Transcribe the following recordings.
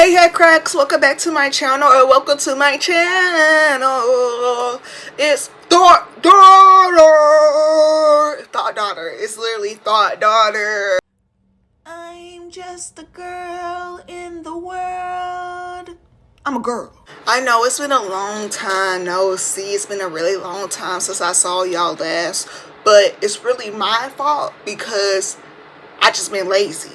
Hey cracks, welcome back to my channel, or welcome to my channel. It's Thought Daughter. It's literally Thought Daughter. I'm just a girl in the world. I'm a girl. I know it's been a long time no see. It's been a really long time since I saw y'all last, but it's really my fault because I just been lazy.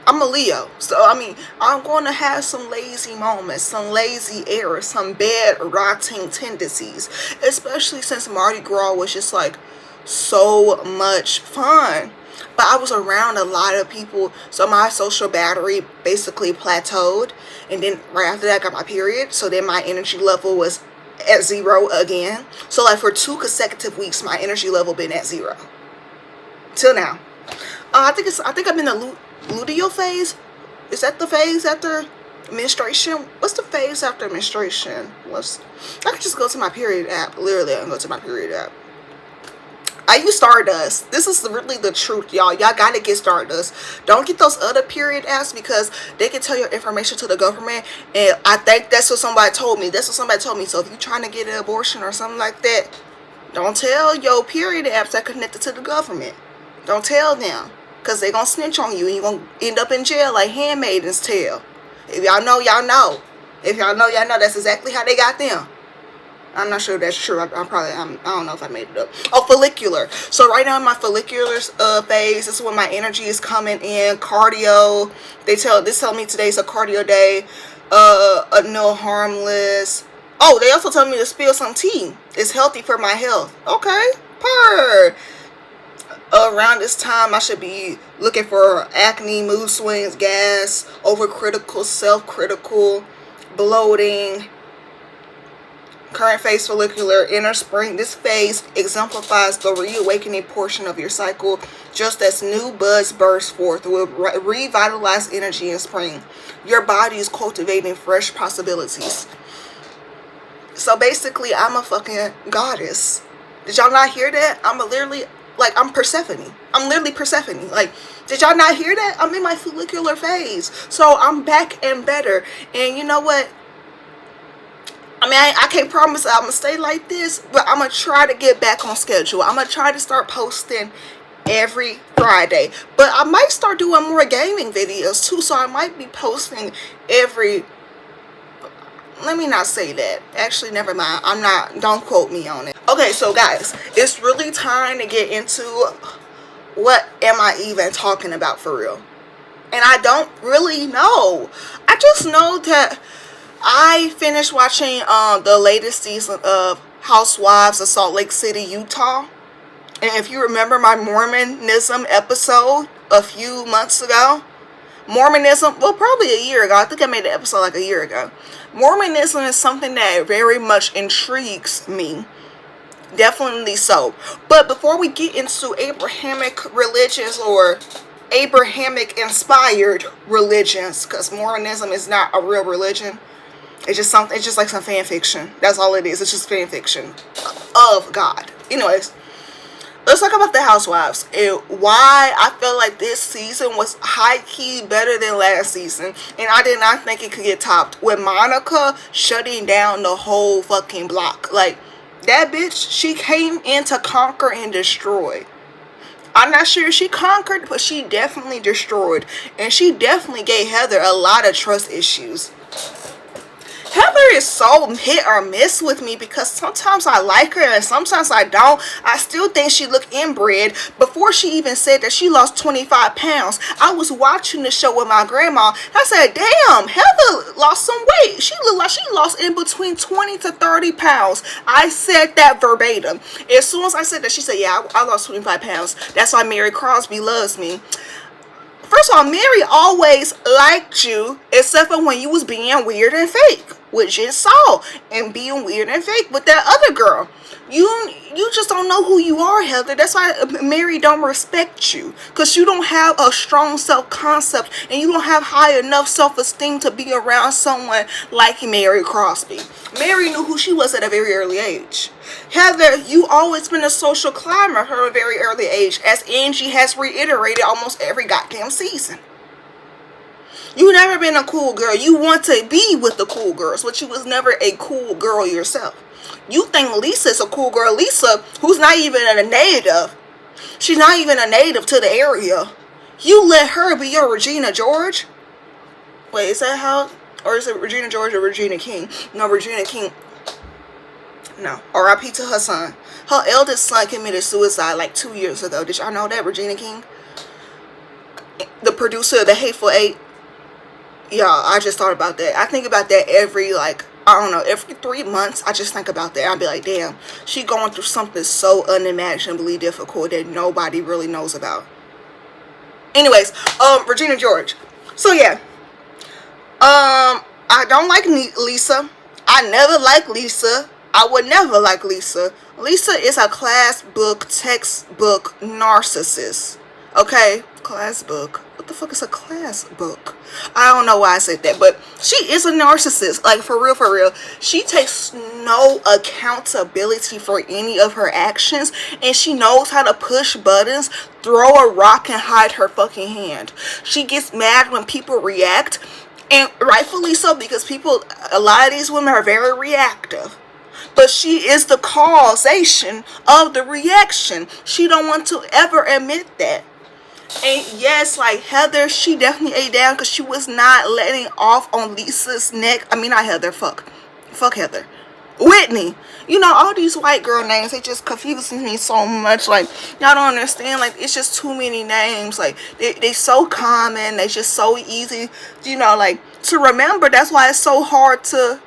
I'm a Leo, so I mean, I'm going to have some lazy moments, some lazy errors, some bad rotting tendencies, especially since Mardi Gras was just like so much fun. But I was around a lot of people, so my social battery basically plateaued, and then right after that I got my period, so then my energy level was at 0 again. So like for 2 consecutive weeks my energy level been at 0 till now. I think I'm in the luteal phase. Is that the phase after menstruation? What's the phase after menstruation? I can just go to my period app. Literally, I can go to my period app. I use Stardust. This is really the truth, y'all. Y'all gotta get Stardust. Don't get those other period apps because they can tell your information to the government. And I think that's what somebody told me. So if you're trying to get an abortion or something like that, don't tell your period apps that connected to the government. Don't tell them. Because they're going to snitch on you and you're going to end up in jail like Handmaid's Tale. If y'all know, y'all know. If y'all know, y'all know. That's exactly how they got them. I'm not sure that's true. I don't know if I made it up. Oh, follicular. So right now in my follicular phase, this is when my energy is coming in. Cardio. This tell me today's a cardio day. No harmless. Oh, they also tell me to spill some tea. It's healthy for my health. Okay. Purr. Around this time I should be looking for acne, mood swings, gas, overcritical, self-critical, bloating. Current phase follicular, inner spring. This phase exemplifies the reawakening portion of your cycle, just as new buds burst forth with revitalized energy in spring. Your body is cultivating fresh possibilities. So basically I'm a fucking goddess. Did y'all not hear that? I'm Persephone. I'm literally Persephone. Like, did y'all not hear that? I'm in my follicular phase. So I'm back and better. And you know what? I mean, I can't promise I'm going to stay like this, but I'm going to try to get back on schedule. I'm going to try to start posting every Friday. But I might start doing more gaming videos too. So I might be posting every... Let me not say that. Actually, never mind. Don't quote me on it. Okay, so guys, it's really time to get into what am I even talking about for real. And I don't really know. I just know that I finished watching the latest season of Housewives of Salt Lake City, Utah. And if you remember my Mormonism episode a few months ago, Mormonism, well, probably a year ago. I think I made the episode like a year ago. Mormonism is something that very much intrigues me. Definitely so. But before we get into Abrahamic religions or Abrahamic inspired religions, because Mormonism is not a real religion. It's just like some fan fiction. That's all it is. It's just fan fiction of God. Anyways, let's talk about the Housewives and why I feel like this season was high-key better than last season. And I did not think it could get topped with Monica shutting down the whole fucking block. Like, that bitch, she came in to conquer and destroy. I'm not sure she conquered, but she definitely destroyed. And she definitely gave Heather a lot of trust issues. Heather is so hit or miss with me because sometimes I like her and sometimes I don't. I still think she looked inbred. Before she even said that she lost 25 pounds, I was watching the show with my grandma. I said, damn, Heather lost some weight. She looked like she lost in between 20 to 30 pounds. I said that verbatim. As soon as I said that, she said, yeah, I lost 25 pounds. That's why Mary Crosby loves me. First of all, Mary always liked you, except for when you was being weird and fake, which is saw, and being weird and fake with that other girl. You just don't know who you are, Heather. That's why Mary don't respect you, because you don't have a strong self-concept, and you don't have high enough self-esteem to be around someone like Mary Crosby. Mary knew who she was at a very early age. Heather, you always been a social climber from a very early age, as Angie has reiterated almost every goddamn season. You never been a cool girl. You want to be with the cool girls, but you was never a cool girl yourself. You think Lisa's a cool girl. Lisa, who's not even a native. She's not even a native to the area. You let her be your Regina George? Wait, is that how? Or is it Regina George or Regina King? No, Regina King. No. R.I.P. to her son. Her eldest son committed suicide like 2 years ago. Did y'all know that? Regina King? The producer of The Hateful Eight. Yeah, I just thought about that. I think about that every, like, I don't know, every 3 months. I just think about that. I'll be like, damn, she going through something so unimaginably difficult that nobody really knows about. Anyways, Regina George. So, yeah. I don't like Lisa. I never liked Lisa. I would never like Lisa. Lisa is a class book, textbook narcissist. Okay? Class book. What the fuck is a class book? I don't know why I said that, but she is a narcissist. Like, for real, for real. She takes no accountability for any of her actions, and she knows how to push buttons, throw a rock, and hide her fucking hand. She gets mad when people react, and rightfully so, because a lot of these women are very reactive. But she is the causation of the reaction. She don't want to ever admit that. And yes, like Heather, she definitely ate down because she was not letting off on Lisa's neck. I mean, not Heather, fuck Heather. Whitney. You know, all these white girl names, they just confuse me so much. Like, y'all don't understand. Like, it's just too many names. Like, they so common. They just so easy, you know, like, to remember. That's why it's so hard to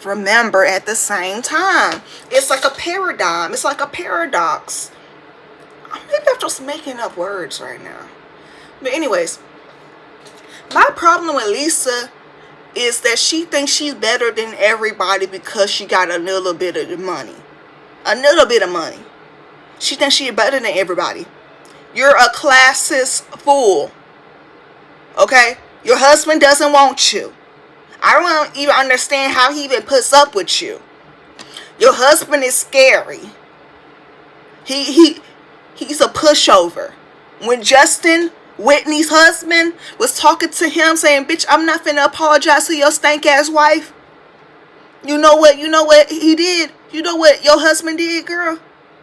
remember at the same time. It's like a paradigm. It's like a paradox. Maybe I'm just making up words right now. But anyways, my problem with Lisa is that she thinks she's better than everybody because she got a little bit of money. A little bit of money. She thinks she's better than everybody. You're a classist fool. Okay? Your husband doesn't want you. I don't even understand how he even puts up with you. Your husband is scary. He's a pushover. When Justin, Whitney's husband, was talking to him saying, bitch, I'm not finna apologize to your stank ass wife. You know what he did? You know what your husband did, girl?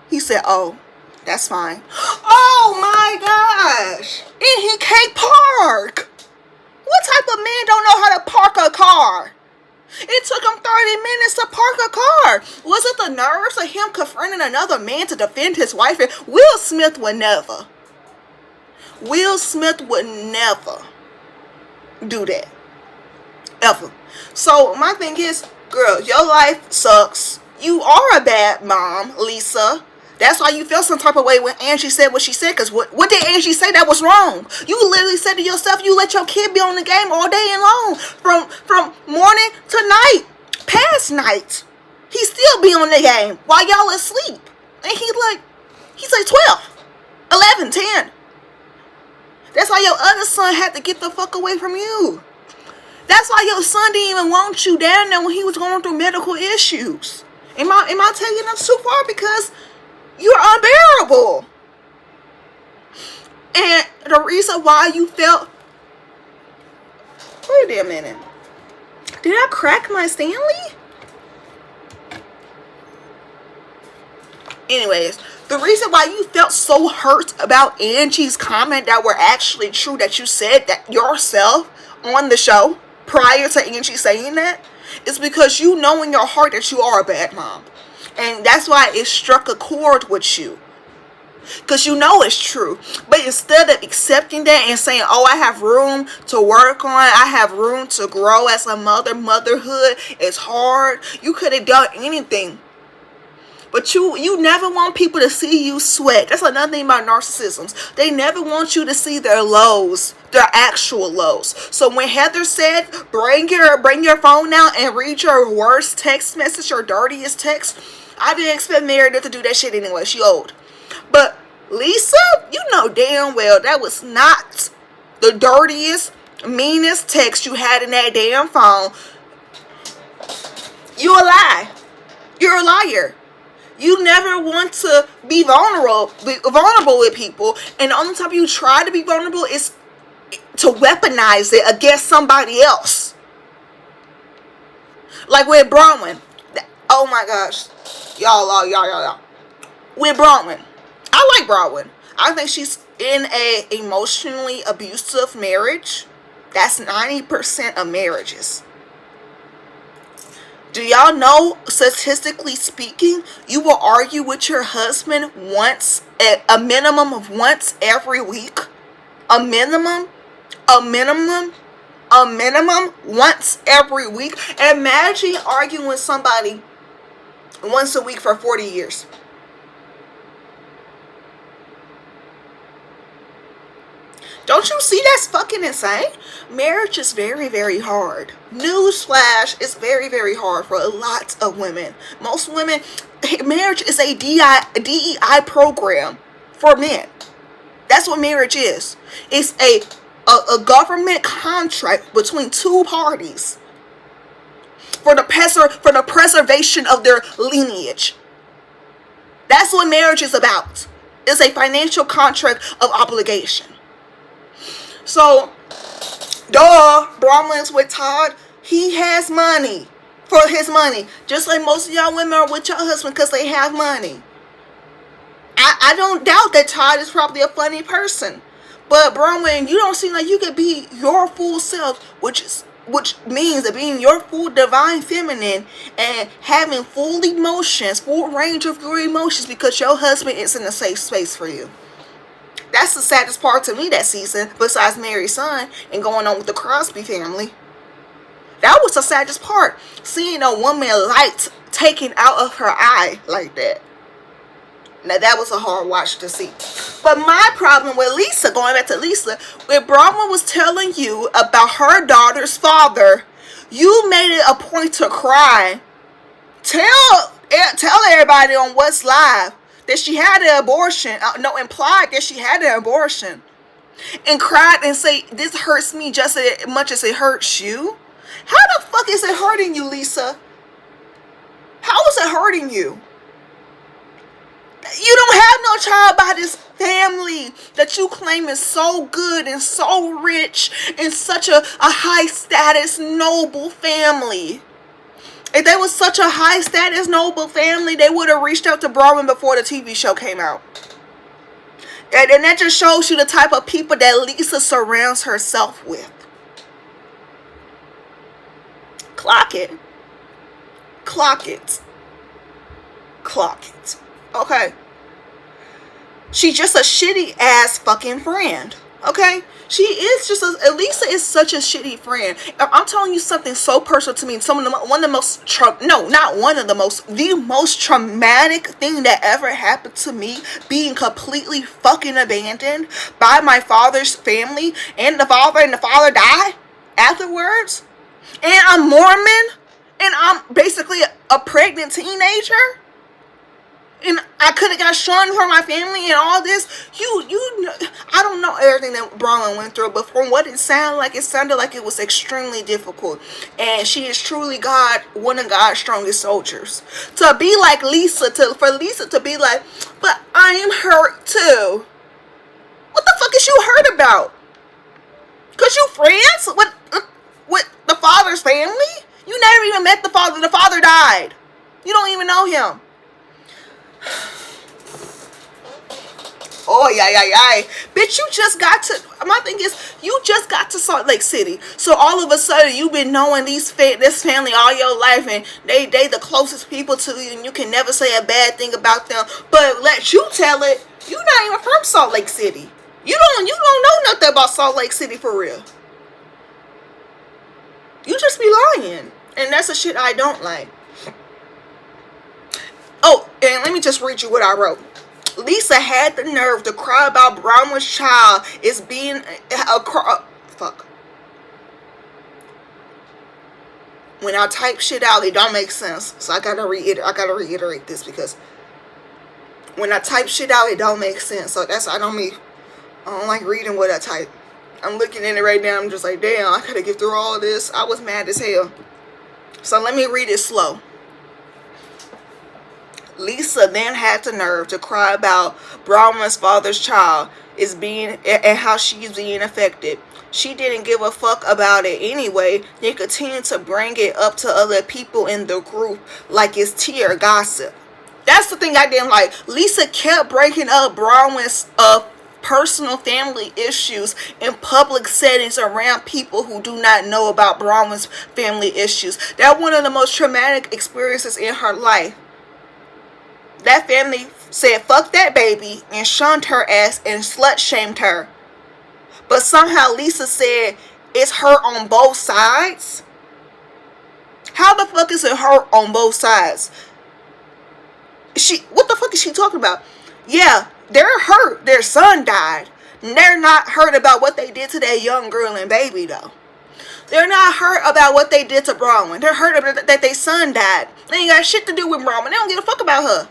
He said, oh, that's fine. Oh my gosh. And he can't park. What type of man don't know how to park a car? It took him 30 minutes to park a car. Was it the nerves of him confronting another man to defend his wife? Will Smith would never. Will Smith would never do that. Ever. So my thing is, girl, your life sucks. You are a bad mom, Lisa. That's why you felt some type of way when Angie said what she said. Because what did Angie say that was wrong? You literally said to yourself, you let your kid be on the game all day and long. From morning to night. Past night. He still be on the game while y'all asleep. And he's like 12, 11, 10. That's why your other son had to get the fuck away from you. That's why your son didn't even want you down there when he was going through medical issues. Am I taking them too far? Because you're unbearable. And the reason why you felt... Wait a minute. Did I crack my Stanley? Anyways, the reason why you felt so hurt about Angie's comment that were actually true, that you said that yourself on the show prior to Angie saying that, is because you know in your heart that you are a bad mom. And that's why it struck a chord with you. Because you know it's true. But instead of accepting that and saying, oh, I have room to work on, I have room to grow as a mother, motherhood is hard, you could have done anything. But you never want people to see you sweat. That's another thing about narcissisms. They never want you to see their lows, their actual lows. So when Heather said, bring your phone out and read your worst text message, your dirtiest text, I didn't expect Meredith to do that shit anyway. She old. But Lisa, you know damn well that was not the dirtiest, meanest text you had in that damn phone. You a lie. You're a liar. You never want to be vulnerable with people. And the only time you try to be vulnerable is to weaponize it against somebody else. Like with Bronwyn. Oh my gosh. Y'all. With Bronwyn. I like Bronwyn. I think she's in a emotionally abusive marriage. That's 90% of marriages. Do y'all know, statistically speaking, you will argue with your husband once, a minimum of once every week? A minimum once every week. Imagine arguing with somebody once a week for 40 years. Don't you see that's fucking insane? Marriage is very, very hard. Newsflash, it's very, very hard for a lot of women. Most women, marriage is a DEI program for men. That's what marriage is. It's a government contract between two parties for the preservation of their lineage. That's what marriage is about. It's a financial contract of obligation. So, Bronwyn's with Todd. He has money for his money. Just like most of y'all women are with your husband because they have money. I don't doubt that Todd is probably a funny person. But Bronwyn, you don't seem like you could be your full self, which means that being your full divine feminine and having full emotions, full range of your emotions because your husband is in a safe space for you. That's the saddest part to me that season, besides Mary's son and going on with the Crosby family. That was the saddest part. Seeing a woman light taken out of her eye like that. Now that was a hard watch to see. But my problem with Lisa, going back to Lisa, when Bronwyn was telling you about her daughter's father, you made it a point to cry. Tell everybody on What's Live that she had an abortion. Implied that she had an abortion. And cried and say, this hurts me just as much as it hurts you. How the fuck is it hurting you, Lisa? How is it hurting you? You don't have no child by this family that you claim is so good and so rich and such a high status, noble family. If they was such a high status, noble family, they would have reached out to Bronwyn before the TV show came out. And that just shows you the type of people that Lisa surrounds herself with. Clock it. Clock it. Clock it. Okay. She's just a shitty ass fucking friend. Okay? She is just Lisa is such a shitty friend. I'm telling you something so personal to me. The most traumatic thing that ever happened to me, being completely fucking abandoned by my father's family, and the father died afterwards. And I'm Mormon, and I'm basically a pregnant teenager. And I could have got shunned from my family and all this. I don't know everything that Bronwyn went through, but from what it sounded like it was extremely difficult. And she is truly one of God's strongest soldiers. To be like Lisa, for Lisa to be like, but I am hurt too. What the fuck is you hurt about? Cause you friends with the father's family? You never even met the father. The father died. You don't even know him. Oh, yeah. Bitch, my thing is, you just got to Salt Lake City. So all of a sudden, you've been knowing this family all your life, and they the closest people to you, and you can never say a bad thing about them. But let you tell it, you're not even from Salt Lake City. You don't know nothing about Salt Lake City for real. You just be lying. And that's the shit I don't like. Oh, and let me just read you what I wrote. Lisa had the nerve to cry about Bronwyn's child is being fuck. When I type shit out, it don't make sense. So I gotta reiterate this, because when I type shit out, it don't make sense. So I don't like reading what I type. I'm looking at it right now. I'm just like, damn, I gotta get through all this. I was mad as hell. So let me read it slow. Lisa then had the nerve to cry about Bronwyn's father's child is being, and how she's being affected. She didn't give a fuck about it anyway. They continue to bring it up to other people in the group like it's tea or gossip. That's the thing I didn't like. Lisa kept breaking up Bronwyn's personal family issues in public settings around people who do not know about Bronwyn's family issues. That one of the most traumatic experiences in her life. That family said fuck that baby and shunned her ass and slut shamed her. But somehow Lisa said it's her on both sides. How the fuck is it her on both sides? What the fuck is she talking about? Yeah, they're hurt. Their son died. They're not hurt about what they did to that young girl and baby though. They're not hurt about what they did to Bronwyn. They're hurt about that their son died. They ain't got shit to do with Bronwyn. They don't give a fuck about her.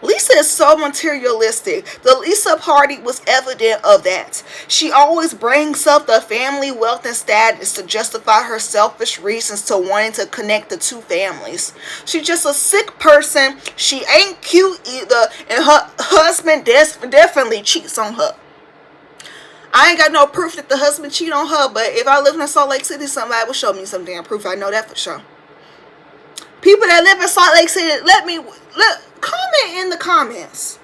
Lisa is so materialistic. The Lisa party was evident of that. She always brings up the family wealth and status to justify her selfish reasons to wanting to connect the two families. She's just a sick person. She ain't cute either, and her husband definitely cheats on her. I ain't got no proof that the husband cheated on her, but if I live in Salt Lake City, somebody will show me some damn proof. I know that for sure. People that live in Salt Lake City, comment in the comments.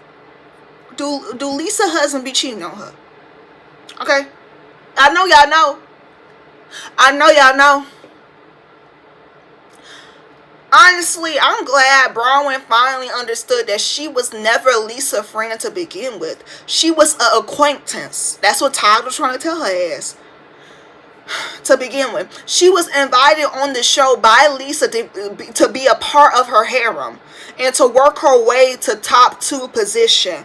Do Lisa's husband be cheating on her? Okay? I know y'all know. I know y'all know. Honestly, I'm glad Bronwyn finally understood that she was never Lisa's friend to begin with. She was an acquaintance. That's what Todd was trying to tell her ass. To begin with, she was invited on the show by Lisa to be a part of her harem and to work her way to top 2 position.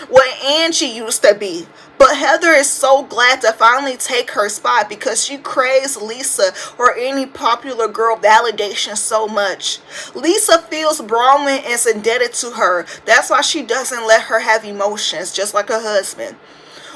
What Angie used to be. But Heather is so glad to finally take her spot because she craves Lisa or any popular girl validation so much. Lisa feels Bronwyn is indebted to her. That's why she doesn't let her have emotions, just like her husband.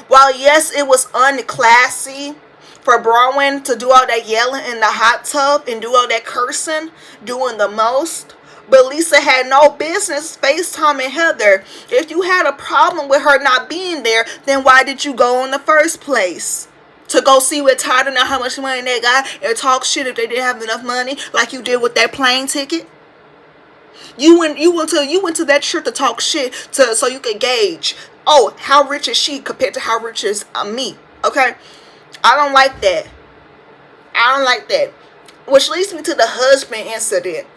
While yes, it was unclassy for Bronwyn to do all that yelling in the hot tub and do all that cursing, doing the most, but Lisa had no business FaceTiming Heather. If you had a problem with her not being there, then why did you go in the first place? To go see with Todd and know how much money they got and talk shit if they didn't have enough money, like you did with that plane ticket? You went to that trip to talk shit so you could gauge, oh, how rich is she compared to how rich is me? Okay? I don't like that. I don't like that. Which leads me to the husband incident.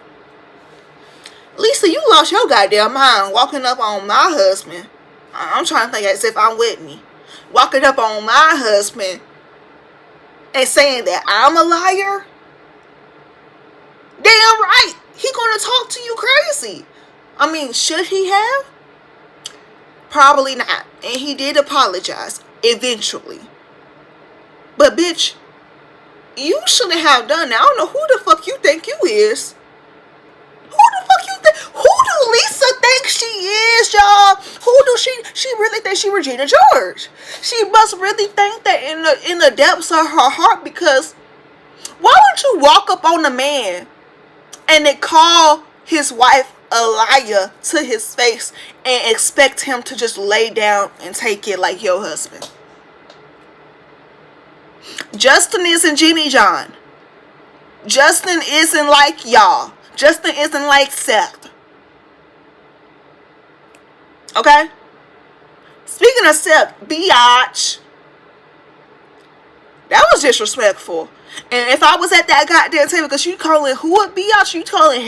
Lisa, you lost your goddamn mind walking up on my husband. I'm trying to think as if I'm Whitney. Walking up on my husband and saying that I'm a liar? Damn right. He gonna talk to you crazy. I mean, should he have? Probably not. And he did apologize eventually. But bitch, you shouldn't have done that. I don't know who the fuck you think you is. Who the fuck you think? Who do Lisa think she is, y'all? Who do she really think she Regina George? She must really think that in the depths of her heart, because why would you walk up on a man and then call his wife a liar to his face and expect him to just lay down and take it like your husband? Justin isn't Jimmy John. Justin isn't like y'all. Justin isn't like Seth. Okay? Speaking of Seth, biatch. That was disrespectful. And if I was at that goddamn table, because you calling who a biatch? You calling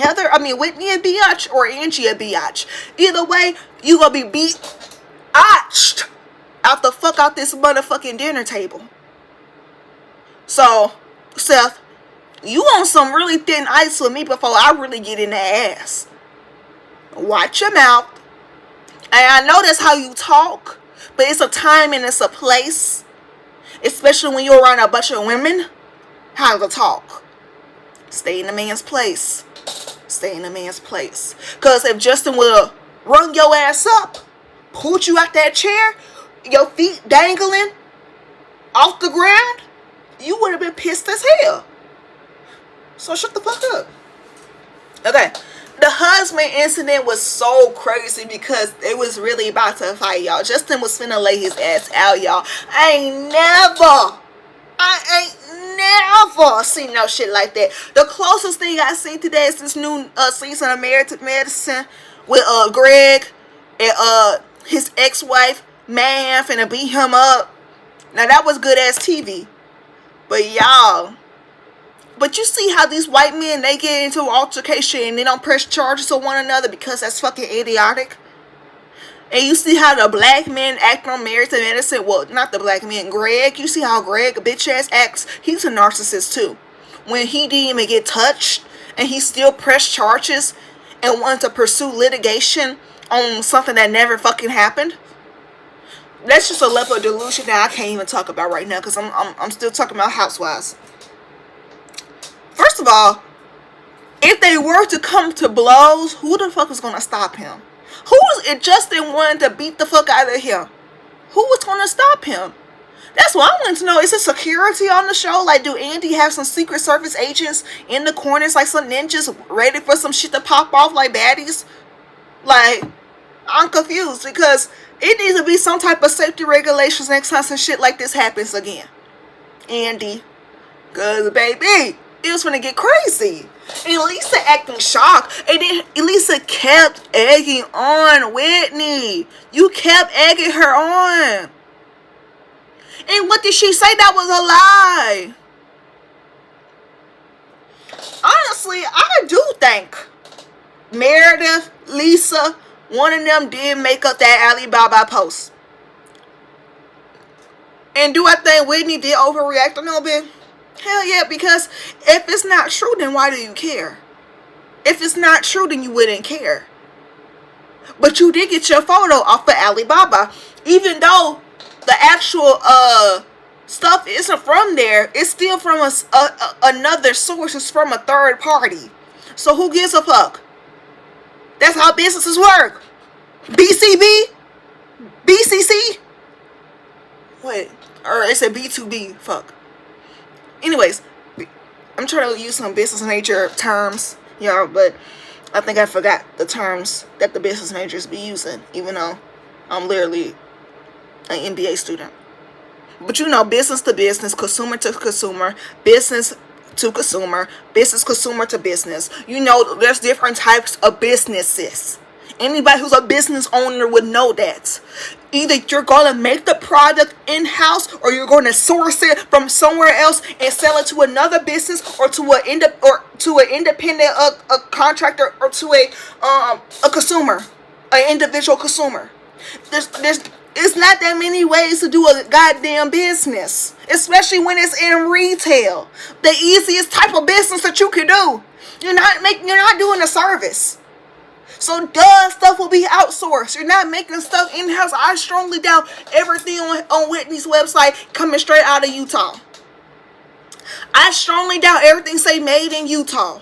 Whitney a biatch or Angie a biatch? Either way, you gonna be biatched out the fuck out this motherfucking dinner table. So, Seth, you want some really thin ice with me before I really get in the ass. Watch your mouth. And I know that's how you talk, but it's a time and it's a place, especially when you're around a bunch of women, how to talk. Stay in the man's place. Stay in the man's place. Because if Justin would have rung your ass up, pulled you out that chair, your feet dangling off the ground, you would have been pissed as hell. So shut the fuck up. Okay. The husband incident was so crazy because it was really about to fight, y'all. Justin was finna lay his ass out, y'all. I ain't never seen no shit like that. The closest thing I seen today is this new season of Married to Medicine with Greg and his ex-wife man finna beat him up. Now that was good ass TV. But y'all, but you see how these white men, they get into an altercation and they don't press charges on one another because that's fucking idiotic. And you see how the black men act on Married to Medicine. Well, not the black men, Greg. You see how Greg, a bitch ass, acts. He's a narcissist too. When he didn't even get touched and he still pressed charges and wanted to pursue litigation on something that never fucking happened. That's just a level of delusion that I can't even talk about right now because I'm still talking about Housewives. First of all, if they were to come to blows, who the fuck is gonna stop him? Who was it? Justin wanted to beat the fuck out of him. Who was gonna stop him? That's what I want to know. Is there security on the show? Like, do Andy have some Secret Service agents in the corners, like some ninjas, ready for some shit to pop off like baddies? Like, I'm confused because it needs to be some type of safety regulations next time some shit like this happens again. Andy, cause baby, it was gonna get crazy. And Lisa acting shocked. And then Lisa kept egging on Whitney. You kept egging her on. And what did she say? That was a lie. Honestly, I do think Meredith, Lisa, one of them did make up that Alibaba post. And do I think Whitney did overreact a little bit? Hell yeah, because if it's not true, then why do you care? If it's not true, then you wouldn't care. But you did get your photo off of Alibaba. Even though the actual stuff isn't from there, it's still from another source. It's from a third party. So who gives a fuck? That's how businesses work. BCB? BCC? Wait. Or it's a B2B. Fuck. Anyways, I'm trying to use some business major terms, y'all, but I think I forgot the terms that the business majors be using, even though I'm literally an MBA student. But you know, business to business, consumer to consumer, business to consumer to business. You know, there's different types of businesses. Anybody who's a business owner would know that. Either you're going to make the product in-house or you're going to source it from somewhere else and sell it to another business or to an independent contractor or to a consumer, an individual consumer. It's not that many ways to do a goddamn business, especially when it's in retail. The easiest type of business that you can do. You're not doing a service. So stuff will be outsourced. You're not making stuff in-house. I strongly doubt everything on Whitney's website coming straight out of Utah. I strongly doubt everything say made in Utah.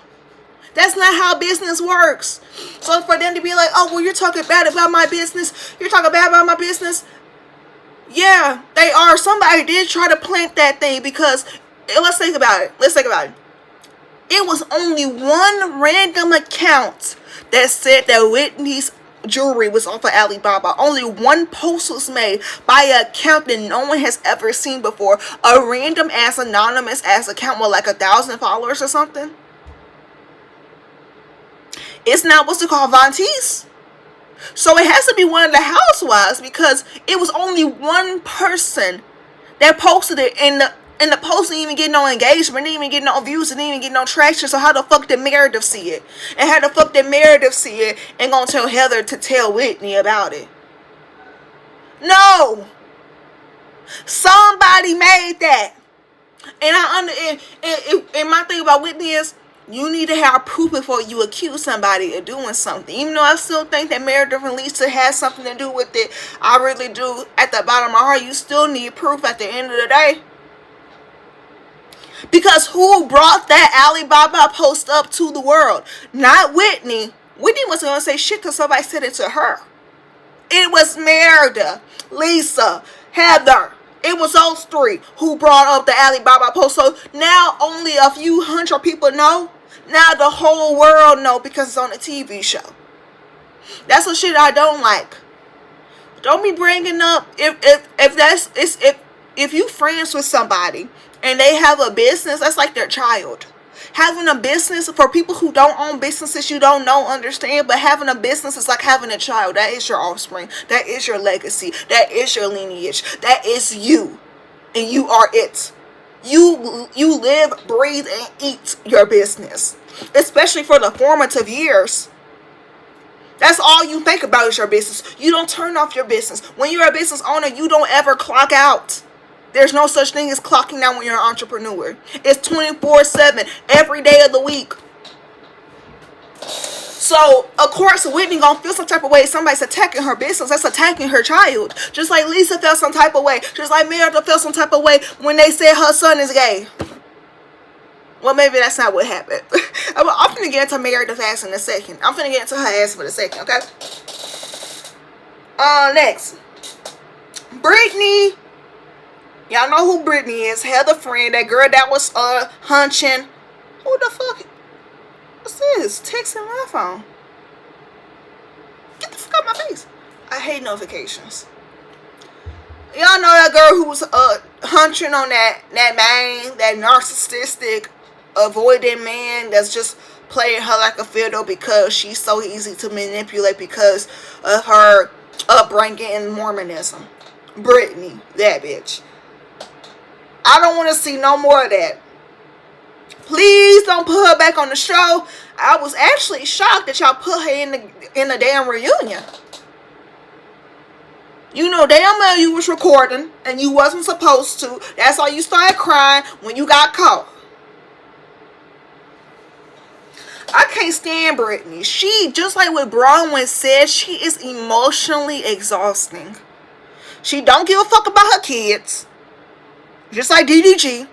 That's not how business works. So for them to be like, oh, well, you're talking bad about my business. You're talking bad about my business. Yeah, they are. Somebody did try to plant that thing because, let's think about it. It was only one random account that said that Whitney's jewelry was off of Alibaba. Only one post was made by an account that no one has ever seen before. A random ass anonymous ass account with like 1,000 followers or something. It's not what's it called, Vontice. So it has to be one of the housewives because it was only one person that posted it and the post didn't even get no engagement, didn't even get no views, didn't even get no traction. So how the fuck did Meredith see it? And how the fuck did Meredith see it and gonna tell Heather to tell Whitney about it? No! Somebody made that. And my thing about Whitney is, you need to have proof before you accuse somebody of doing something. Even though I still think that Meredith and Lisa has something to do with it, I really do. At the bottom of my heart, you still need proof at the end of the day. Because who brought that Alibaba post up to the world? Not Whitney. Whitney wasn't going to say shit because somebody said it to her. It was Meredith, Lisa, Heather. It was those three who brought up the Alibaba post. So now only a few hundred people know. Now the whole world know because it's on a TV show. That's the shit I don't like. Don't be bringing up if you friends with somebody and they have a business, that's like their child. Having a business, for people who don't own businesses, you don't know, understand, but having a business is like having a child. That is your offspring. That is your legacy. That is your lineage. That is you. And you are it. You live, breathe, and eat your business. Especially for the formative years. That's all you think about is your business. You don't turn off your business. When you're a business owner, you don't ever clock out. There's no such thing as clocking out when you're an entrepreneur. It's 24/7, every day of the week. So, of course, Whitney gonna feel some type of way. Somebody's attacking her business. That's attacking her child. Just like Lisa felt some type of way. Just like Meredith felt some type of way when they said her son is gay. Well, maybe that's not what happened. I'm finna get into Meredith's ass in a second. I'm finna get into her ass for a second, okay? Next. Brittany. Y'all know who Brittany is. Heather friend. That girl that was hunching. Who the fuck? What's this? Texting my phone. Get the fuck out of my face. I hate notifications. Y'all know that girl who was hunching on that man, that narcissistic, avoidant man that's just playing her like a fiddle because she's so easy to manipulate because of her upbringing in Mormonism. Brittany, that bitch. I don't want to see no more of that. Please don't put her back on the show. I was actually shocked that y'all put her in the damn reunion. You know damn well you was recording and you wasn't supposed to. That's why you started crying when you got caught. I can't stand Brittany. She, just like what Bronwyn said, she is emotionally exhausting. She don't give a fuck about her kids. Just like DDG.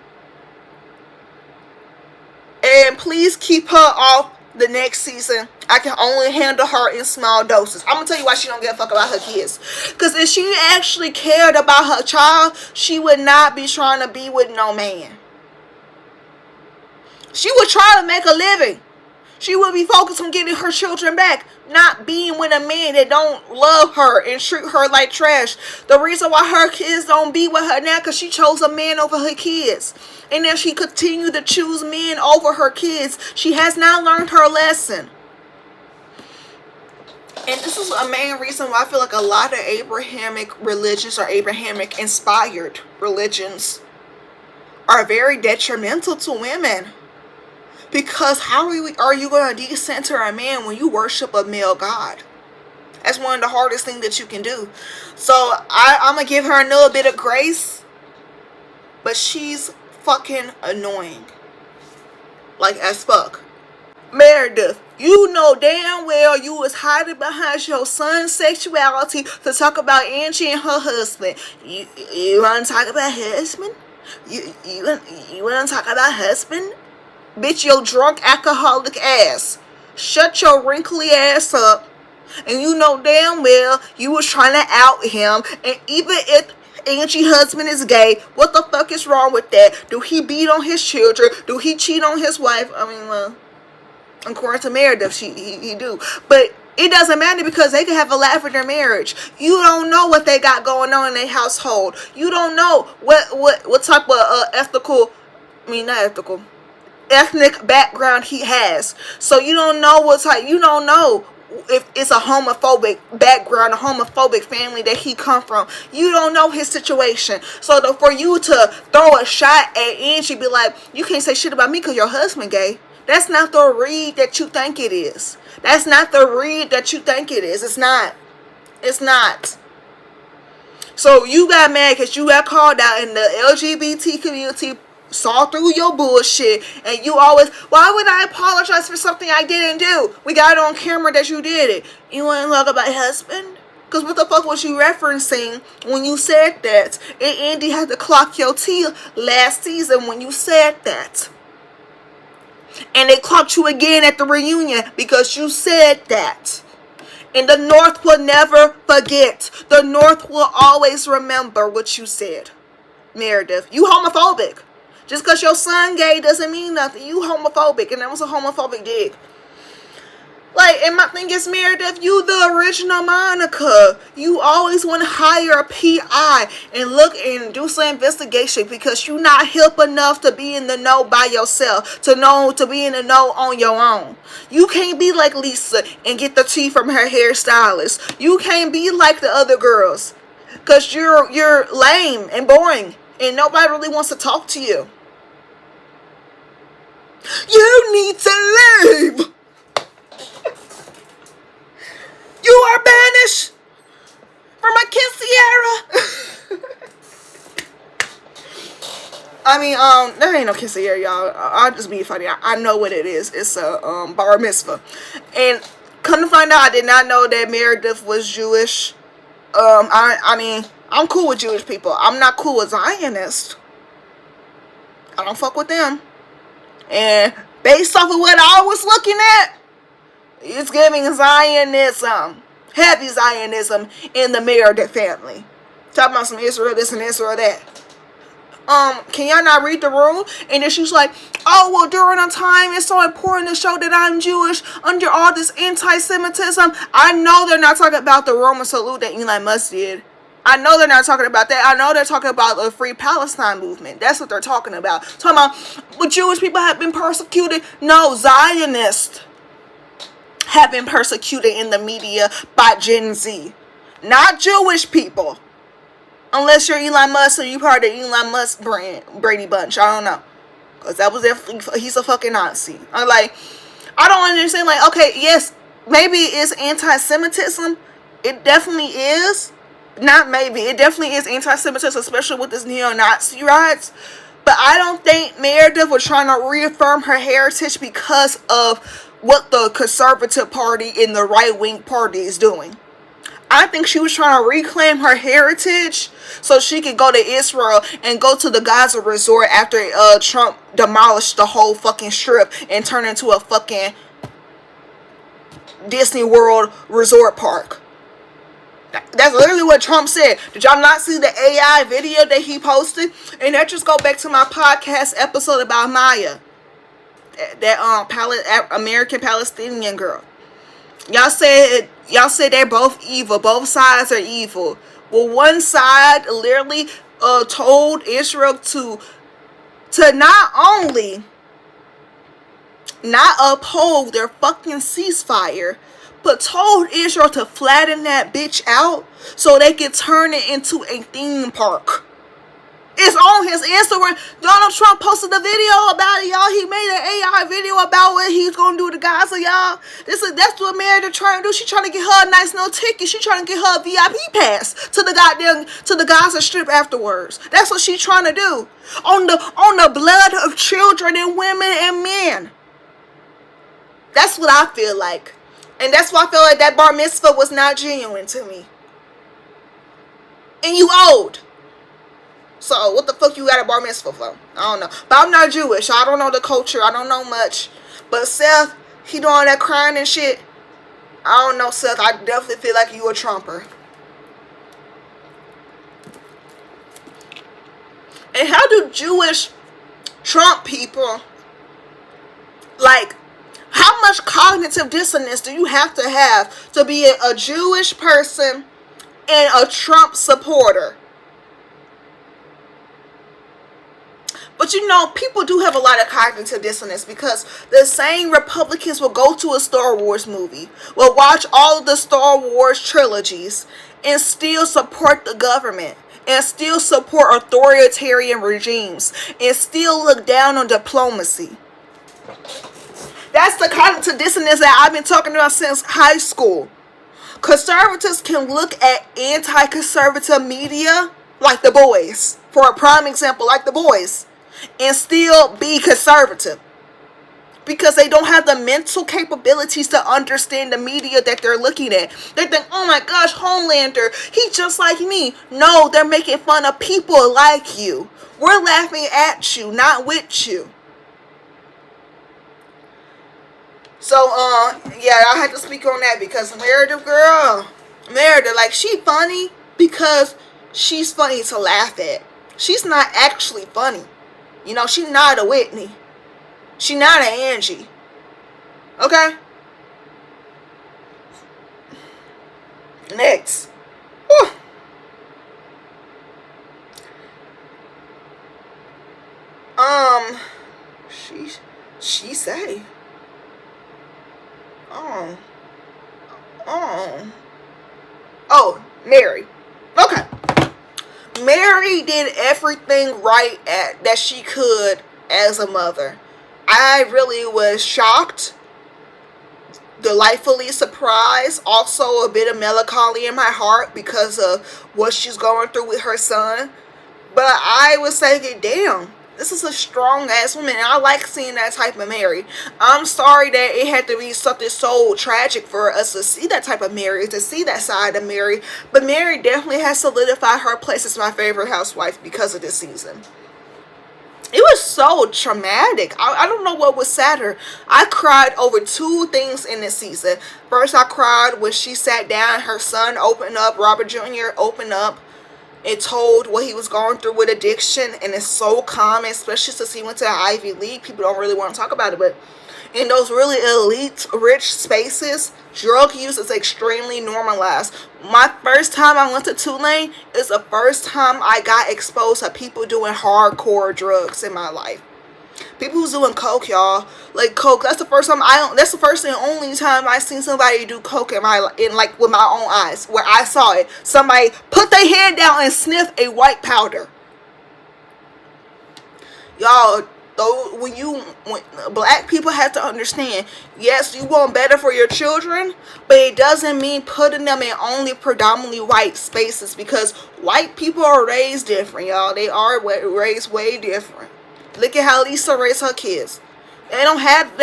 And please keep her off the next season. I can only handle her in small doses. I'm going to tell you why she don't give a fuck about her kids. Because if she actually cared about her child, she would not be trying to be with no man. She would try to make a living. She would be focused on getting her children back, not being with a man that don't love her and treat her like trash. The reason why her kids don't be with her now because she chose a man over her kids. And then she continued to choose men over her kids. She has not learned her lesson. And this is a main reason why I feel like a lot of Abrahamic religions or Abrahamic inspired religions are very detrimental to women. Because how are you going to decenter a man when you worship a male god? That's one of the hardest things that you can do. So I'm going to give her a little bit of grace. But she's fucking annoying. Like as fuck. Meredith, you know damn well you was hiding behind your son's sexuality to talk about Angie and her husband. You want to talk about husband? You want to talk about husband? Bitch, your drunk alcoholic ass. Shut your wrinkly ass up. And you know damn well you was trying to out him. And even if Angie's husband is gay, what the fuck is wrong with that? Do he beat on his children? Do he cheat on his wife? I mean, well, according to Meredith, he do. But it doesn't matter because they can have a laugh at their marriage. You don't know what they got going on in their household. You don't know what type of ethnic background he has. So you don't know what type. You don't know if it's a homophobic background, a homophobic family that he come from. You don't know his situation. So for you to throw a shot at Angie, be like, you can't say shit about me because your husband gay. That's not the read that you think it is. That's not the read that you think it is. It's not. It's not. So you got mad because you got called out in the LGBT community, saw through your bullshit, and you always, why would I apologize for something I didn't do? We got it on camera that you did it. You want to talk about husband? Because what the fuck was you referencing when you said that? And Andy had to clock your tea last season when you said that. And they clocked you again at the reunion because you said that. And the North will never forget. The North will always remember what you said. Meredith, you homophobic. Just because your son gay doesn't mean nothing. You homophobic, and that was a homophobic dig. Like, and my thing is, Meredith, you the original Monica. You always want to hire a PI and look and do some investigation because you're not hip enough to be in the know by yourself, to be in the know on your own. You can't be like Lisa and get the tea from her hairstylist. You can't be like the other girls because you're lame and boring and nobody really wants to talk to you. You need to leave. You are banished from my quinceañera. I mean, there ain't no quinceañera, y'all. I'll just be funny. I know what it is. It's a bar mitzvah. And come to find out, I did not know that Meredith was Jewish. I mean, I'm cool with Jewish people. I'm not cool with Zionists. I don't fuck with them. And based off of what I was looking at, it's giving Zionism, heavy Zionism in the Meredith family. Talking about some Israel this and Israel that. Can y'all not read the room? And then she's like, oh, well, during a time, it's so important to show that I'm Jewish under all this anti-Semitism. I know they're not talking about the Roman salute that Elon Musk did. I know they're not talking about that. I know they're talking about the Free Palestine movement. That's what they're talking about. Talking about, well, Jewish people have been persecuted. No, Zionists have been persecuted in the media by Gen Z. Not Jewish people. Unless you're Elon Musk or you're part of the Elon Musk Brady Bunch. I don't know. Because that was definitely, he's a fucking Nazi. I don't understand. Like, okay, yes, maybe it's anti-Semitism. It definitely is. Not maybe. It definitely is anti-Semitism, especially with this neo-Nazi rights. But I don't think Meredith was trying to reaffirm her heritage because of what the conservative party and the right-wing party is doing. I think she was trying to reclaim her heritage so she could go to Israel and go to the Gaza resort after Trump demolished the whole fucking strip and turned into a fucking Disney World resort park. That's literally what Trump said. Did y'all not see the AI video that he posted? And that just go back to my podcast episode about Maya. That American Palestinian girl. Y'all said they're both evil. Both sides are evil. Well, one side literally told Israel to not only not uphold their fucking ceasefire, but told Israel to flatten that bitch out so they could turn it into a theme park. It's on his Instagram. Donald Trump posted a video about it, y'all. He made an AI video about what he's gonna do to Gaza, y'all. That's what Meredith trying to do. She trying to get her a nice little ticket. She trying to get her a VIP pass to the Gaza Strip afterwards. That's what she trying to do. On the blood of children and women and men. That's what I feel like. And that's why I feel like that bar mitzvah was not genuine to me. And you old. So, what the fuck you got a bar mitzvah for? I don't know. But I'm not Jewish. So I don't know the culture. I don't know much. But Seth, he doing all that crying and shit. I don't know, Seth. I definitely feel like you a Trumper. And how do Jewish Trump people, like, how much cognitive dissonance do you have to be a Jewish person and a Trump supporter? But you know, people do have a lot of cognitive dissonance because the same Republicans will go to a Star Wars movie, will watch all of the Star Wars trilogies, and still support the government, and still support authoritarian regimes, and still look down on diplomacy. That's the cognitive dissonance that I've been talking about since high school. Conservatives can look at anti-conservative media, like The Boys, for a prime example, like The Boys, and still be conservative because they don't have the mental capabilities to understand the media that they're looking at. They think, oh my gosh, Homelander, he's just like me. No, they're making fun of people like you. We're laughing at you, not with you. So, yeah, I had to speak on that because Meredith, like, she funny because she's funny to laugh at. She's not actually funny. You know, she not a Whitney. She not an Angie. Okay? Next. Whew. She say. Oh, Mary. Okay. Mary did everything right that she could as a mother. I really was shocked, delightfully surprised, also a bit of melancholy in my heart because of what she's going through with her son. But I was thinking, damn, this is a strong ass woman, and I like seeing that type of Mary. I'm sorry that it had to be something so tragic for us to see that type of Mary, to see that side of Mary. But Mary definitely has solidified her place as my favorite housewife because of this season. It was so traumatic. I don't know what was sadder. I cried over two things in this season. First, I cried when she sat down, her son opened up, Robert Jr. opened up and told what he was going through with addiction. And it's so common, especially since he went to the Ivy League. People don't really want to talk about it, but in those really elite, rich spaces, drug use is extremely normalized. My first time I went to Tulane is the first time I got exposed to people doing hardcore drugs in my life. People who's doing coke, y'all. Like coke. That's the first time that's the first and only time I seen somebody do coke with my own eyes, where I saw it. Somebody put their hand down and sniff a white powder. Y'all, though, when black people have to understand, yes, you want better for your children, but it doesn't mean putting them in only predominantly white spaces, because white people are raised different, y'all. They are raised way different. Look at how Lisa raised her kids. They don't have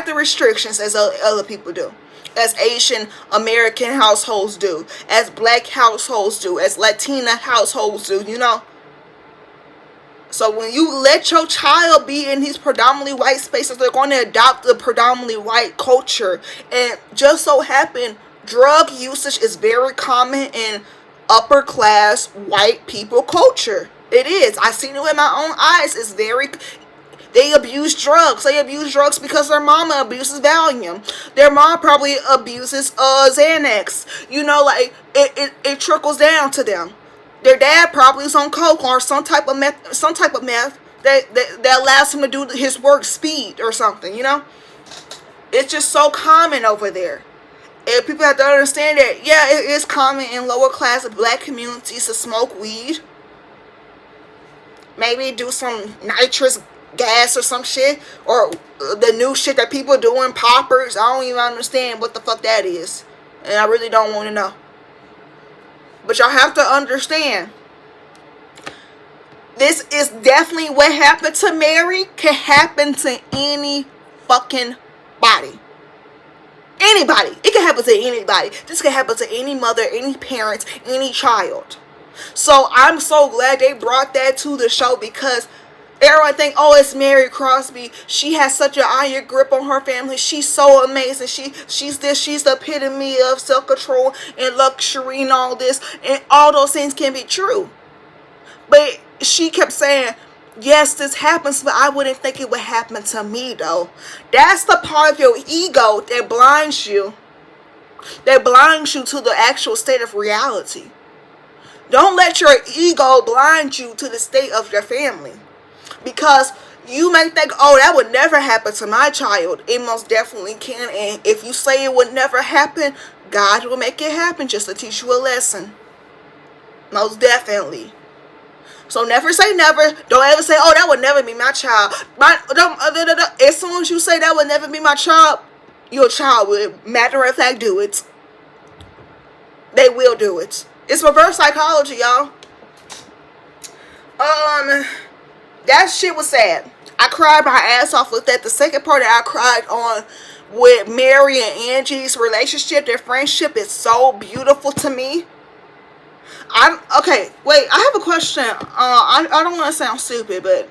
the restrictions as other people do, as Asian American households do, as black households do, as Latina households do, you know. So when you let your child be in these predominantly white spaces, they're going to adopt the predominantly white culture. And just so happen, drug usage is very common in upper class white people culture. It is. I've seen it with my own eyes. They abuse drugs. They abuse drugs because their mama abuses Valium. Their mom probably abuses Xanax. You know, like it trickles down to them. Their dad probably is on coke or some type of meth that allows him to do his work speed or something, you know? It's just so common over there. And people have to understand that, yeah, it is common in lower class black communities to smoke weed. Maybe do some nitrous gas or some shit. Or the new shit that people doing, poppers. I don't even understand what the fuck that is. And I really don't want to know. But y'all have to understand, this is definitely what happened to Mary can happen to any fucking body. Anybody. It can happen to anybody. This can happen to any mother, any parent, any child. So I'm so glad they brought that to the show, because everyone think, oh, it's Mary Crosby. She has such an iron grip on her family. She's so amazing. She's the epitome of self-control and luxury and all this. And all those things can be true. But she kept saying, yes, this happens, but I wouldn't think it would happen to me, though. That's the part of your ego that blinds you. That blinds you to the actual state of reality. Don't let your ego blind you to the state of your family. Because you may think, oh, that would never happen to my child. It most definitely can. And if you say it would never happen, God will make it happen just to teach you a lesson. Most definitely. So never say never. Don't ever say, oh, that would never be my child. As soon as you say that would never be my child, your child will, matter of fact, do it. They will do it. It's reverse psychology, y'all. That shit was sad. I cried my ass off with that. The second part that I cried on with Mary and Angie's relationship, their friendship, is so beautiful to me. Okay, wait, I have a question. I don't want to sound stupid, but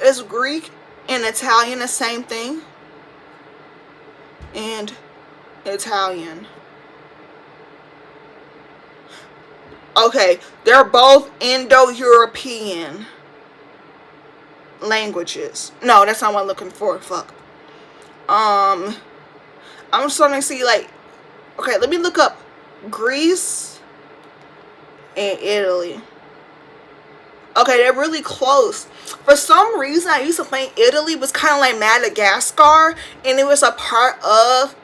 is Greek and Italian the same thing? And Italian. Okay, they're both Indo-European. languages. No, that's not what I'm looking for. Fuck. I'm starting to see, like, okay, let me look up Greece and Italy. Okay, they're really close. For some reason, I used to think Italy was kind of like Madagascar, and it was a part of,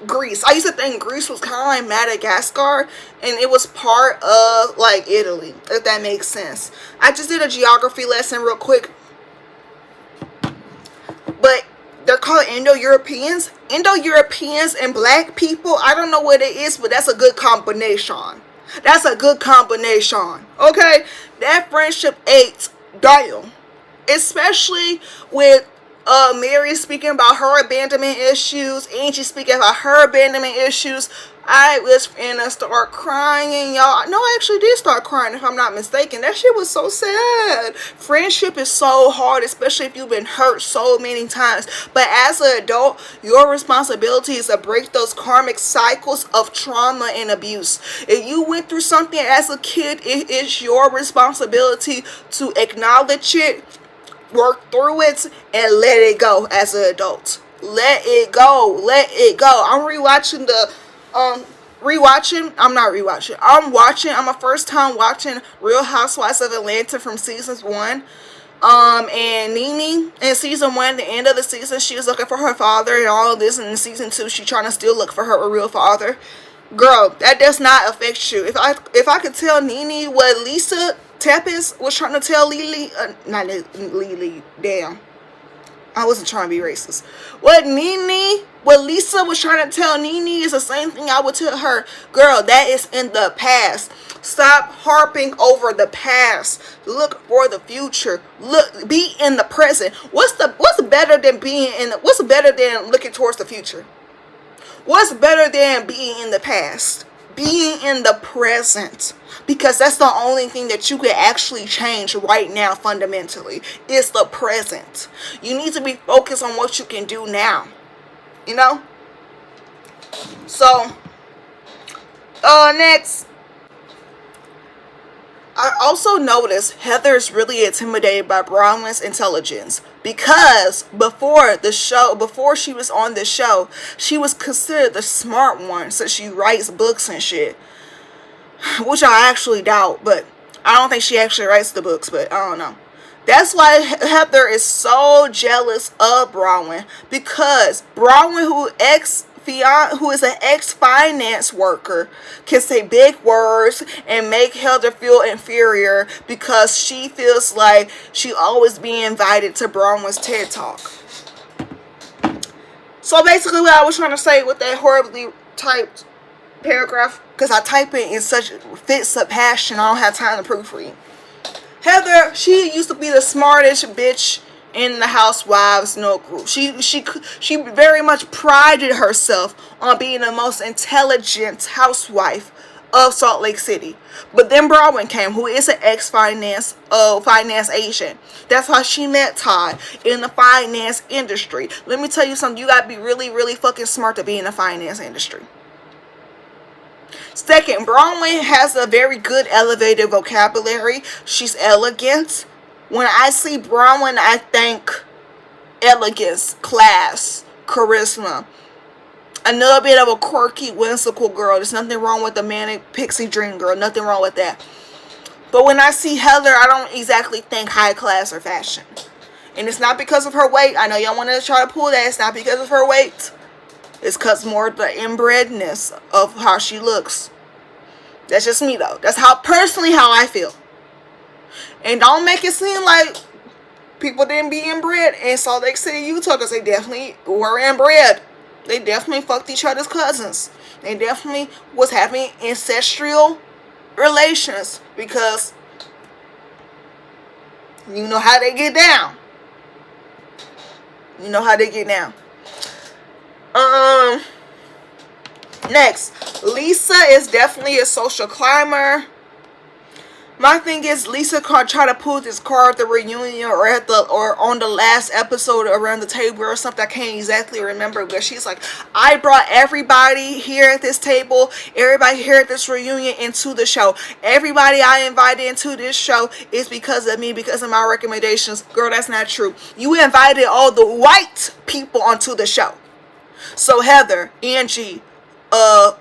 Greece. I used to think Greece was kind of like Madagascar, and it was part of, like, Italy, if that makes sense. I just did a geography lesson real quick. But they're called Indo-Europeans. Indo-Europeans and black people, I don't know what it is, but that's a good combination. That's a good combination. Okay? That friendship ate down. Especially with Mary speaking about her abandonment issues, Angie speaking about her abandonment issues. I was finna start crying, y'all. No, I actually did start crying, if I'm not mistaken. That shit was so sad. Friendship is so hard, especially if you've been hurt so many times. But as an adult, your responsibility is to break those karmic cycles of trauma and abuse. If you went through something as a kid, it is your responsibility to acknowledge it, work through it, and let it go as an adult. Let it go. Let it go. I'm rewatching I'm a first time watching Real Housewives of Atlanta from season 1. And Nene in season 1, the end of the season, she was looking for her father and all of this, and in season 2 she trying to still look for her real father. Girl, that does not affect you. If I could tell Nene what Lisa Tepes was trying to tell Lily, damn, I wasn't trying to be racist. What Lisa was trying to tell Nene is the same thing I would tell her. Girl, that is in the past. Stop harping over the past. Look for the future. Be in the present. What's better than looking towards the future? What's better than being in the past? Being in the present. Because that's the only thing that you can actually change right now fundamentally. Is the present. You need to be focused on what you can do now. You know? So, next. I also noticed Heather is really intimidated by Bronwyn's intelligence. Because before she was on the show, she was considered the smart one since she writes books and shit. Which I actually doubt, but I don't think she actually writes the books, but I don't know. That's why Heather is so jealous of Bronwyn, because Bronwyn, who is an ex-finance worker, can say big words and make Heather feel inferior because she feels like she always being invited to Bronwyn's TED Talk. So basically what I was trying to say with that horribly typed paragraph, because I type it in such fits of passion, I don't have time to proofread. Heather, she used to be the smartest bitch in the Housewives group. She very much prided herself on being the most intelligent housewife of Salt Lake City. But then Bronwyn came, who is an ex-finance agent. That's how she met Todd in the finance industry. Let me tell you something. You gotta be really, really fucking smart to be in the finance industry. Second, Bronwyn has a very good elevated vocabulary. She's elegant. When I see Bronwyn, I think elegance, class, charisma. A little bit of a quirky, whimsical girl. There's nothing wrong with the manic pixie dream girl. Nothing wrong with that. But when I see Heather, I don't exactly think high class or fashion. And it's not because of her weight. I know y'all want to try to pull that. It's not because of her weight. It's because more of the inbredness of how she looks. That's just me, though. That's personally how I feel. And don't make it seem like people didn't be inbred in Salt Lake City, Utah, because they definitely were inbred. They definitely fucked each other's cousins. They definitely was having ancestral relations, because you know how they get down. You know how they get down. Next, Lisa is definitely a social climber. My thing is, Lisa tried to pull this card at the reunion or on the last episode around the table or something. I can't exactly remember, but she's like, I brought everybody here at this table, everybody here at this reunion into the show. Everybody I invited into this show is because of me, because of my recommendations. Girl, that's not true. You invited all the white people onto the show. So Heather, Angie,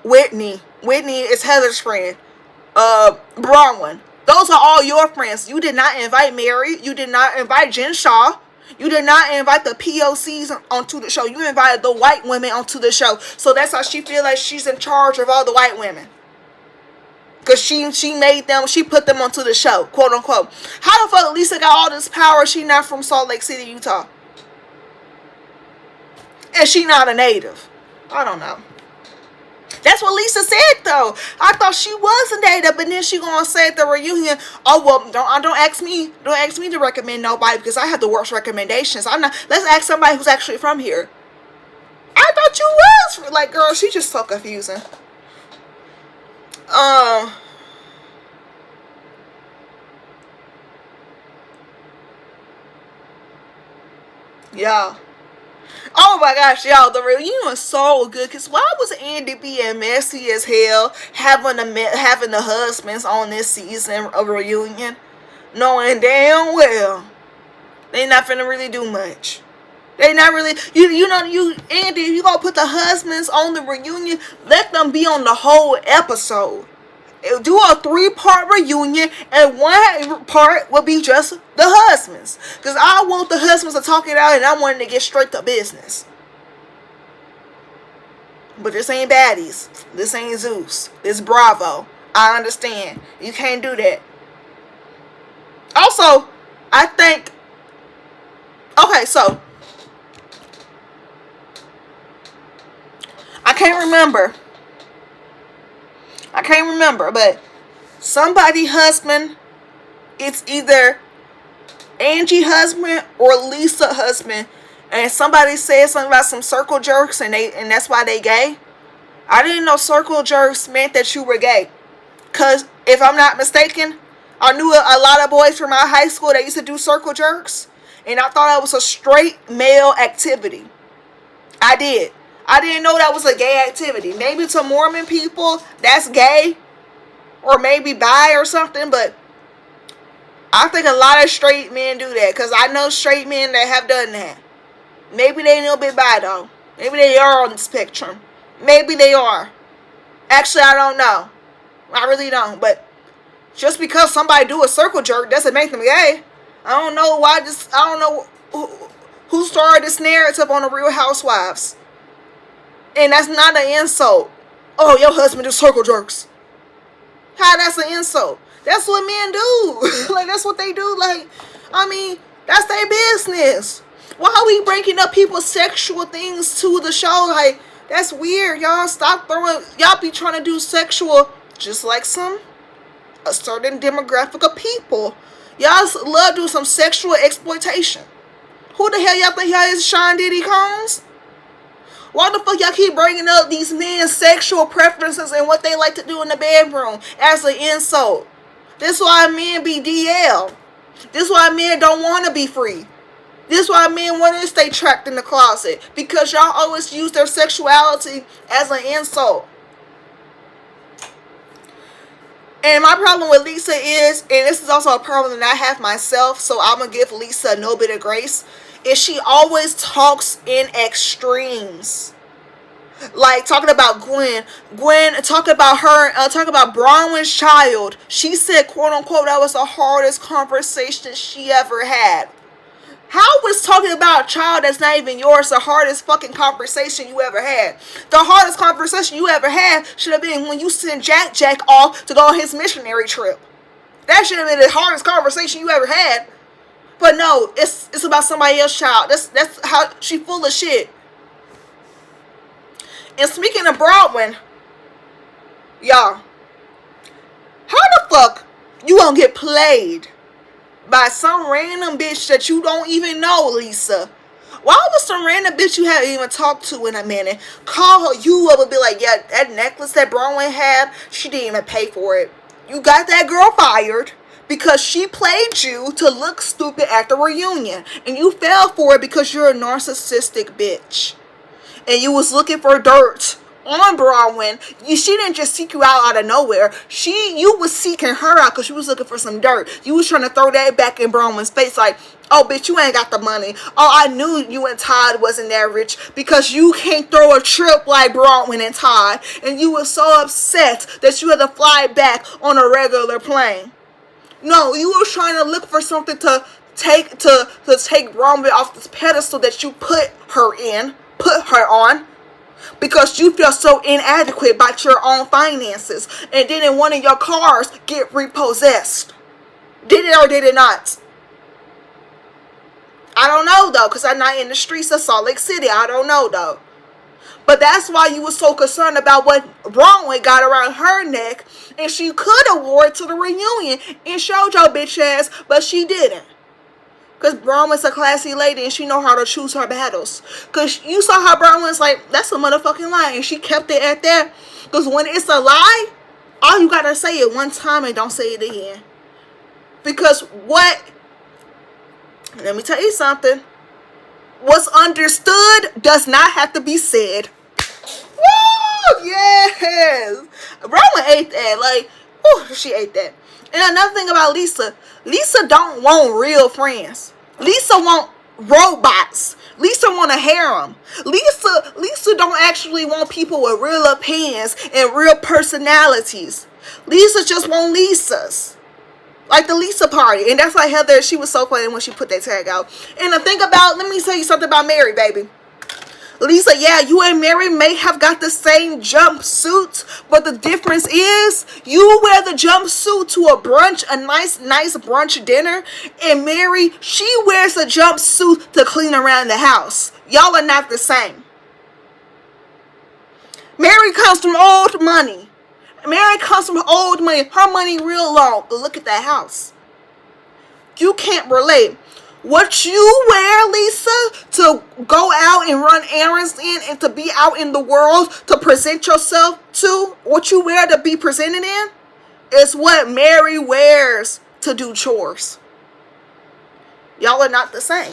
Whitney is Heather's friend. Bronwyn. Those are all your friends. You did not invite Mary. You did not invite Jen Shaw. You did not invite the POCs onto the show. You invited the white women onto the show. So that's how she feel like she's in charge of all the white women. Because she made them, she put them onto the show, quote unquote. How the fuck Lisa got all this power? She not from Salt Lake City, Utah. And she not a native. I don't know. That's what Lisa said though. I thought she was a native, but then she gonna say at the reunion, oh well, don't ask me to recommend nobody because I have the worst recommendations. I'm not. Let's ask somebody who's actually from here. I thought you was like, girl. She's just so confusing. Yeah. Oh my gosh, y'all, the reunion was so good. Cause why was Andy being messy as hell, having the husbands on this season of reunion, knowing damn well they not finna really do much. They not really, Andy, you gonna put the husbands on the reunion, let them be on the whole episode. Do a 3-part reunion, and 1 part will be just the husbands. Because I want the husbands to talk it out, and I want to get straight to business. But this ain't baddies. This ain't Zeus. This Bravo. I understand. You can't do that. Also, I think... Okay, so... I can't remember, but somebody husband, it's either Angie husband or Lisa husband, and somebody said something about some circle jerks and that's why they gay. I didn't know circle jerks meant that you were gay. Cause if I'm not mistaken, I knew a lot of boys from my high school that used to do circle jerks, and I thought it was a straight male activity. I did. I didn't know that was a gay activity. Maybe to Mormon people, that's gay. Or maybe bi or something. But I think a lot of straight men do that. Because I know straight men that have done that. Maybe they a little bit bi though. Maybe they are on the spectrum. Maybe they are. Actually, I don't know. I really don't. But just because somebody do a circle jerk doesn't make them gay. I don't know why this... I don't know who started this narrative on the Real Housewives. And that's not an insult. Oh, your husband do circle jerks. How that's an insult? That's what men do. Like, that's what they do. Like, I mean, that's their business. Why are we breaking up people's sexual things to the show? Like, that's weird, y'all. Stop throwing... Y'all be trying to do sexual just like a certain demographic of people. Y'all love doing some sexual exploitation. Who the hell y'all think y'all is, Sean Diddy Combs? Why the fuck y'all keep bringing up these men's sexual preferences and what they like to do in the bedroom as an insult? This is why men be DL. This is why men don't want to be free. This is why men want to stay trapped in the closet. Because y'all always use their sexuality as an insult. And my problem with Lisa is, and this is also a problem that I have myself, so I'm going to give Lisa no bit of grace, is she always talks in extremes. Like, talking about Gwen, talk about her, talk about Bronwyn's child. She said, quote unquote, that was the hardest conversation she ever had. How was talking about a child that's not even yours the hardest fucking conversation you ever had? The hardest conversation you ever had should have been when you sent Jack off to go on his missionary trip. That should have been the hardest conversation you ever had. But no, it's about somebody else's child. That's how she full of shit. And speaking of Bronwyn, y'all, how the fuck you gonna get played by some random bitch that you don't even know, Lisa? Why would some random bitch you haven't even talked to in a minute call her you up and be like, yeah, that necklace that Bronwyn had, she didn't even pay for it. You got that girl fired. because she played you to look stupid at the reunion. And you fell for it because you're a narcissistic bitch. And you was looking for dirt on Bronwyn. She didn't just seek you out of nowhere. You was seeking her out because you was looking for some dirt. You was trying to throw that back in Bronwyn's face like, oh, bitch, you ain't got the money. Oh, I knew you and Todd wasn't that rich because you can't throw a trip like Bronwyn and Todd. And you were so upset that you had to fly back on a regular plane. No, you were trying to look for something to take Bronwyn off this pedestal that you put her on. Because you feel so inadequate about your own finances. And didn't one of your cars get repossessed? Did it or did it not? I don't know though, because I'm not in the streets of Salt Lake City. I don't know though. But that's why you were so concerned about what Bronwyn got around her neck. And she could have wore it to the reunion and showed your bitch ass, but she didn't. Because Bronwyn's a classy lady and she know how to choose her battles. Because you saw how Bronwyn's like, that's a motherfucking lie. And she kept it at that. Because when it's a lie, all you got to say it one time and don't say it again. Because let me tell you something. What's understood does not have to be said. Woo! Yes! Bronwyn ate that. Like, whew, she ate that. And another thing about Lisa don't want real friends. Lisa want robots. Lisa want a harem. Lisa don't actually want people with real opinions and real personalities. Lisa just want Lisas. Like the Lisa party. And that's why Heather, she was so funny when she put that tag out. And the thing about, let me tell you something about Mary, baby. Lisa, yeah, you and Mary may have got the same jumpsuit, but the difference is you wear the jumpsuit to a brunch, a nice brunch dinner, and Mary, she wears a jumpsuit to clean around the house. Y'all are not the same. Mary comes from old money. Her money real long. But look at that house. You can't relate. What you wear, Lisa, to go out and run errands in and to be out in the world to present yourself to, what you wear to be presented in, is what Mary wears to do chores. Y'all are not the same.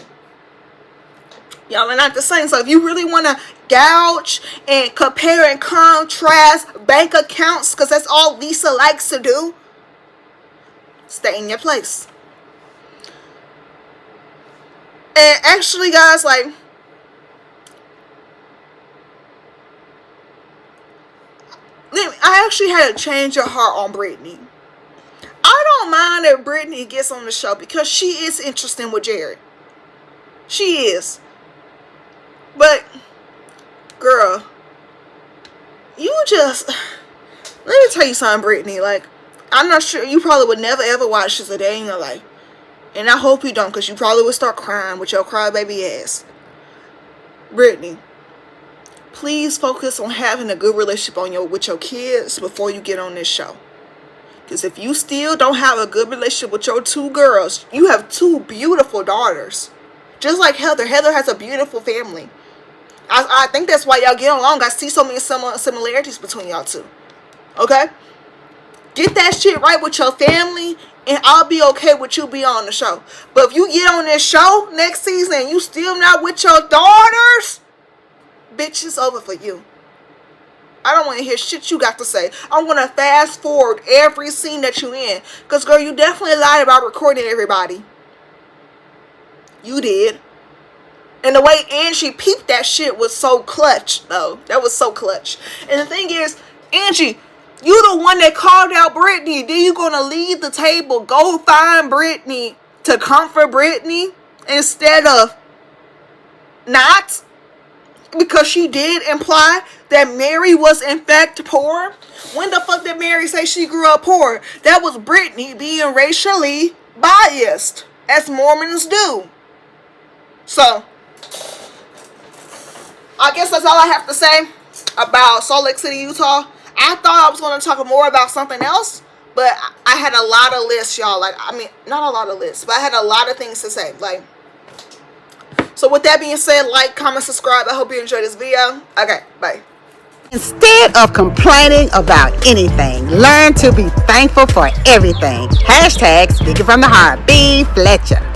Y'all are not the same. So if you really want to gouge and compare and contrast bank accounts, because that's all Lisa likes to do, stay in your place. And actually, guys, like, I actually had to change your heart on Brittany. I don't mind if Brittany gets on the show because she is interesting with Jared. She is. But, girl, you just, let me tell you something, Brittany. Like, I'm not sure, you probably would never ever watch this a day in your life. And I hope you don't, because you probably would start crying with your crybaby ass. Brittany, please focus on having a good relationship with your kids before you get on this show. Because if you still don't have a good relationship with your two girls, you have two beautiful daughters. Just like Heather. Heather has a beautiful family. I think that's why y'all get along. I see so many similarities between y'all two. Okay? Get that shit right with your family, and I'll be okay with you being on the show. But if you get on this show next season and you still not with your daughters, bitch, it's over for you. I don't want to hear shit you got to say. I'm going to fast forward every scene that you in. Because, girl, you definitely lied about recording everybody. You did. And the way Angie peeped that shit was so clutch, though. That was so clutch. And the thing is, Angie, you the one that called out Brittany. Then you gonna leave the table, go find Brittany to comfort Brittany instead of not? Because she did imply that Mary was in fact poor. When the fuck did Mary say she grew up poor? That was Brittany being racially biased, as Mormons do. So, I guess that's all I have to say about Salt Lake City, Utah. I thought I was going to talk more about something else, but I had a lot of lists, y'all. Like, I mean, not a lot of lists, but I had a lot of things to say. Like, so with that being said, like, comment, subscribe. I hope you enjoyed this video. Okay, bye. Instead of complaining about anything, learn to be thankful for everything. Hashtag speaking from the heart. B. Fletcher.